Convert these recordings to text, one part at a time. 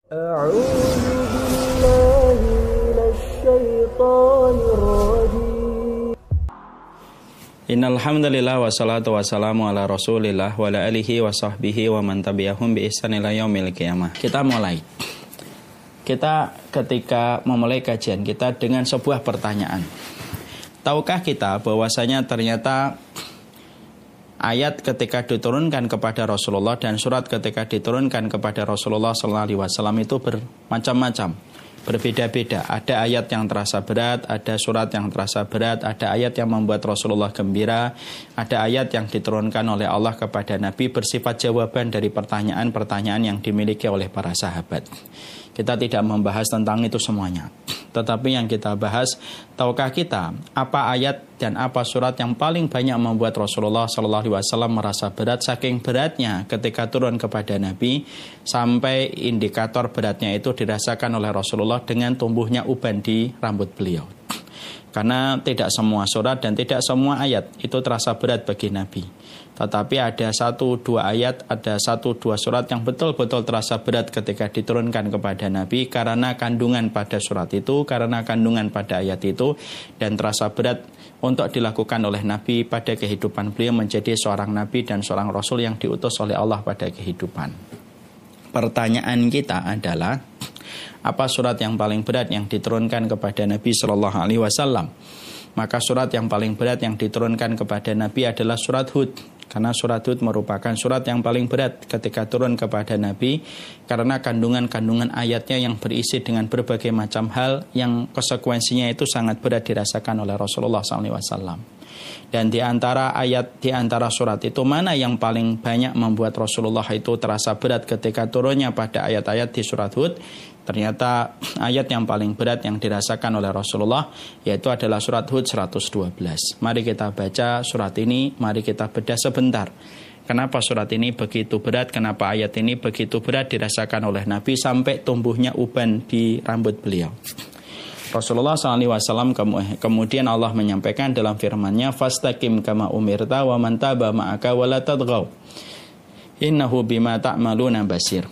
أعوذ بالله من الشيطان الرجيم. Innal hamdalillah wassalatu wassalamu ala Rasulillah wa ala alihi wa sahbihi wa man tabi'ahum bi ihsan ila yaumil qiyamah. Kita mulai. Kita ketika memulai kajian kita dengan sebuah pertanyaan. Tahukah kita bahwasanya ternyata ayat ketika diturunkan kepada Rasulullah dan surat ketika diturunkan kepada Rasulullah SAW itu bermacam-macam, berbeda-beda. Ada ayat yang terasa berat, ada surat yang terasa berat, ada ayat yang membuat Rasulullah gembira, ada ayat yang diturunkan oleh Allah kepada Nabi bersifat jawaban dari pertanyaan-pertanyaan yang dimiliki oleh para sahabat. Kita tidak membahas tentang itu semuanya. Tetapi yang kita bahas, tahukah kita apa ayat dan apa surat yang paling banyak membuat Rasulullah SAW merasa berat, saking beratnya ketika turun kepada Nabi, sampai indikator beratnya itu dirasakan oleh Rasulullah dengan tumbuhnya uban di rambut beliau. Karena tidak semua surat dan tidak semua ayat itu terasa berat bagi Nabi. Tetapi ada 1-2 ayat, ada 1-2 surat yang betul-betul terasa berat ketika diturunkan kepada Nabi karena kandungan pada surat itu, karena kandungan pada ayat itu, dan terasa berat untuk dilakukan oleh Nabi pada kehidupan beliau menjadi seorang Nabi dan seorang Rasul yang diutus oleh Allah pada kehidupan. Pertanyaan kita adalah, apa surat yang paling berat yang diturunkan kepada Nabi Shallallahu Alaihi Wasallam? Maka surat yang paling berat yang diturunkan kepada Nabi adalah surat Hud. Karena surat Hud merupakan surat yang paling berat ketika turun kepada Nabi, karena kandungan-kandungan ayatnya yang berisi dengan berbagai macam hal yang konsekuensinya itu sangat berat dirasakan oleh Rasulullah SAW. Dan di antara ayat, di antara surat itu, mana yang paling banyak membuat Rasulullah itu terasa berat ketika turunnya pada ayat-ayat di surat Hud? Ternyata ayat yang paling berat yang dirasakan oleh Rasulullah yaitu adalah surat Hud 112. Mari kita baca surat ini, mari kita bedah sebentar. Kenapa surat ini begitu berat, kenapa ayat ini begitu berat dirasakan oleh Nabi sampai tumbuhnya uban di rambut beliau. Rasulullah SAW kemudian Allah menyampaikan dalam firman-Nya, fastaqim kama umirta wa man taba ma'aka wa la tadghaw innahu bima ta'maluna basir.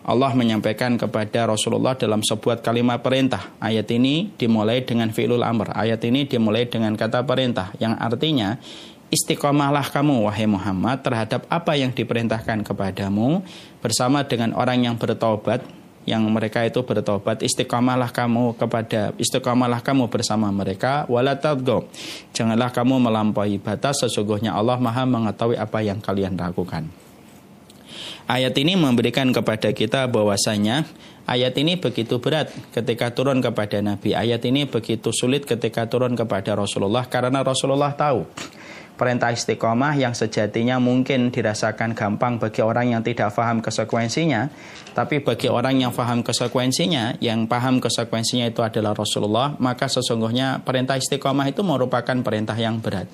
Allah menyampaikan kepada Rasulullah dalam sebuah kalimat perintah. Ayat ini dimulai dengan fi'lul amr. Ayat ini dimulai dengan kata perintah, yang artinya istiqomahlah kamu wahai Muhammad terhadap apa yang diperintahkan kepadamu bersama dengan orang yang bertaubat, yang mereka itu bertobat. Istiqomahlah kamu bersama mereka, wala tadghaw, janganlah kamu melampaui batas, sesungguhnya Allah Maha mengetahui apa yang kalian lakukan. Ayat ini memberikan kepada kita bahwasanya ayat ini begitu berat ketika turun kepada Nabi. Ayat ini begitu sulit ketika turun kepada Rasulullah karena Rasulullah tahu perintah istiqomah yang sejatinya mungkin dirasakan gampang bagi orang yang tidak paham konsekuensinya, tapi bagi orang yang paham konsekuensinya, yang paham konsekuensinya itu adalah Rasulullah, maka sesungguhnya perintah istiqomah itu merupakan perintah yang berat.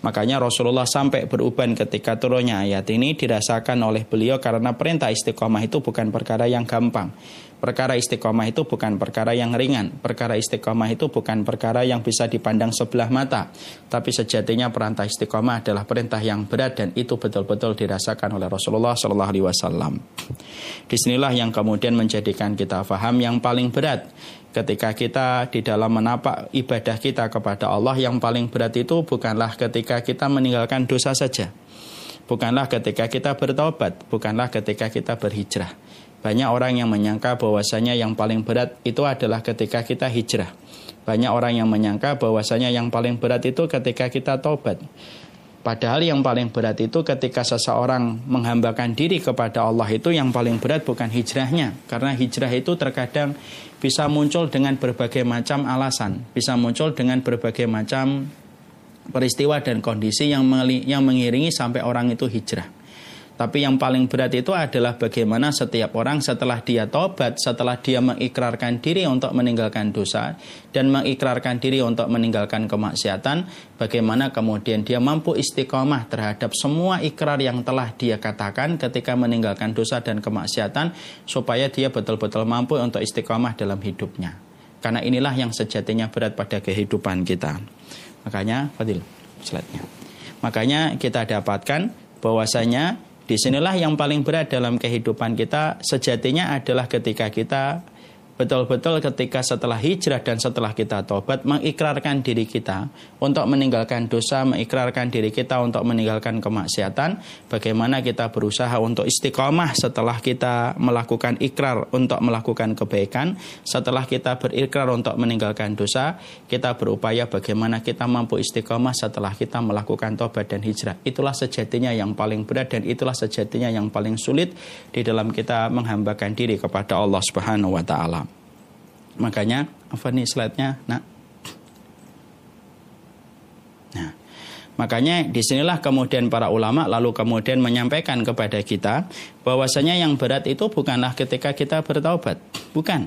Makanya Rasulullah sampai beruban ketika turunnya ayat ini dirasakan oleh beliau karena perintah istiqomah itu bukan perkara yang gampang. Perkara istiqomah itu bukan perkara yang ringan. Perkara istiqomah itu bukan perkara yang bisa dipandang sebelah mata. Tapi sejatinya perintah istiqomah adalah perintah yang berat dan itu betul-betul dirasakan oleh Rasulullah SAW. Disinilah yang kemudian menjadikan kita faham yang paling berat. Ketika kita di dalam menapak ibadah kita kepada Allah, yang paling berat itu bukanlah ketika kita meninggalkan dosa saja. Bukanlah ketika kita bertaubat, bukanlah ketika kita berhijrah. Banyak orang yang menyangka bahwasanya yang paling berat itu adalah ketika kita hijrah. Banyak orang yang menyangka bahwasanya yang paling berat itu ketika kita taubat. Padahal yang paling berat itu ketika seseorang menghambakan diri kepada Allah, itu yang paling berat bukan hijrahnya. Karena hijrah itu terkadang bisa muncul dengan berbagai macam alasan, bisa muncul dengan berbagai macam peristiwa dan kondisi yang mengiringi sampai orang itu hijrah. Tapi yang paling berat itu adalah bagaimana setiap orang setelah dia taubat, setelah dia mengikrarkan diri untuk meninggalkan dosa dan mengikrarkan diri untuk meninggalkan kemaksiatan, bagaimana kemudian dia mampu istiqomah terhadap semua ikrar yang telah dia katakan ketika meninggalkan dosa dan kemaksiatan, supaya dia betul-betul mampu untuk istiqomah dalam hidupnya. Karena inilah yang sejatinya berat pada kehidupan kita. Makanya, Fadil, slide-nya. Makanya kita dapatkan bahwasanya Disinilah yang paling berat dalam kehidupan kita sejatinya adalah ketika kita betul-betul ketika setelah hijrah dan setelah kita tobat mengikrarkan diri kita untuk meninggalkan dosa, mengikrarkan diri kita untuk meninggalkan kemaksiatan. Bagaimana kita berusaha untuk istiqomah setelah kita melakukan ikrar untuk melakukan kebaikan. Setelah kita berikrar untuk meninggalkan dosa, kita berupaya bagaimana kita mampu istiqomah setelah kita melakukan tobat dan hijrah. Itulah sejatinya yang paling berat dan itulah sejatinya yang paling sulit di dalam kita menghambakan diri kepada Allah Subhanahu wa ta'ala. Makanya, apa nih slide-nya? Nah, makanya disinilah kemudian para ulama lalu kemudian menyampaikan kepada kita bahwasanya yang berat itu bukanlah ketika kita bertaubat, bukan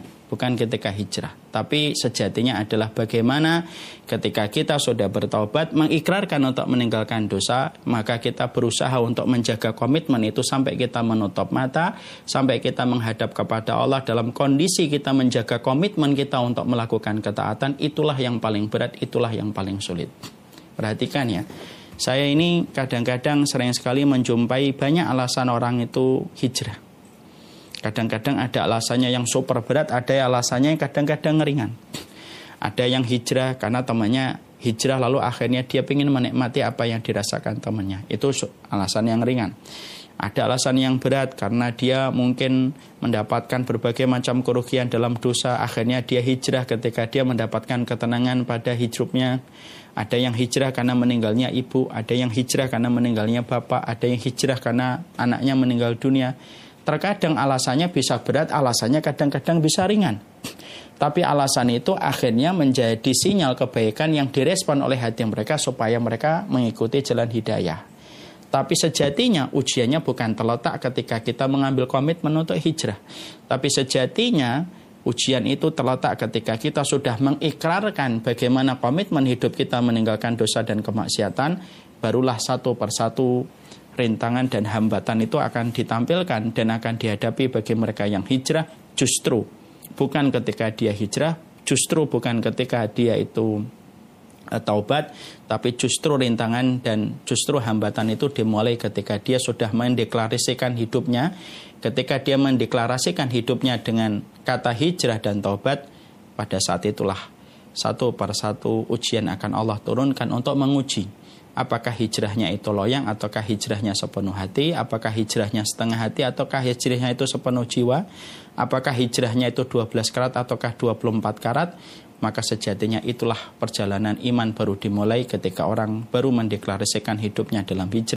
ketika hijrah, tapi sejatinya adalah bagaimana ketika kita sudah bertaubat mengikrarkan untuk meninggalkan dosa, maka kita berusaha untuk menjaga komitmen itu sampai kita menutup mata, sampai kita menghadap kepada Allah dalam kondisi kita menjaga komitmen kita untuk melakukan ketaatan. Itulah yang paling berat, itulah yang paling sulit. Perhatikan ya, saya ini kadang-kadang sering sekali menjumpai banyak alasan orang itu hijrah. Kadang-kadang ada alasannya yang super berat, ada alasannya yang kadang-kadang ringan. Ada yang hijrah karena temannya hijrah lalu akhirnya dia ingin menikmati apa yang dirasakan temannya. Itu alasan yang ringan. Ada alasan yang berat karena dia mungkin mendapatkan berbagai macam kerugian dalam dosa. Akhirnya dia hijrah ketika dia mendapatkan ketenangan pada hidupnya. Ada yang hijrah karena meninggalnya ibu. Ada yang hijrah karena meninggalnya bapak. Ada yang hijrah karena anaknya meninggal dunia. Terkadang alasannya bisa berat, alasannya kadang-kadang bisa ringan. Tapi alasan itu akhirnya menjadi sinyal kebaikan yang direspon oleh hati mereka supaya mereka mengikuti jalan hidayah. Tapi sejatinya ujiannya bukan terletak ketika kita mengambil komitmen untuk hijrah. Tapi sejatinya ujian itu terletak ketika kita sudah mengikrarkan bagaimana komitmen hidup kita meninggalkan dosa dan kemaksiatan. Barulah satu persatu rintangan dan hambatan itu akan ditampilkan dan akan dihadapi bagi mereka yang hijrah. Justru bukan ketika dia hijrah, justru bukan ketika dia itu taubat, tapi justru rintangan dan justru hambatan itu dimulai ketika dia sudah mendeklarasikan hidupnya. Ketika dia mendeklarasikan hidupnya dengan kata hijrah dan taubat, pada saat itulah satu persatu ujian akan Allah turunkan untuk menguji apakah hijrahnya itu loyang ataukah hijrahnya sepenuh hati, apakah hijrahnya setengah hati ataukah hijrahnya itu sepenuh jiwa, apakah hijrahnya itu 12 karat ataukah 24 karat. Maka sejatinya itulah perjalanan iman baru dimulai ketika orang baru mendeklarasikan hidupnya dalam hijrah.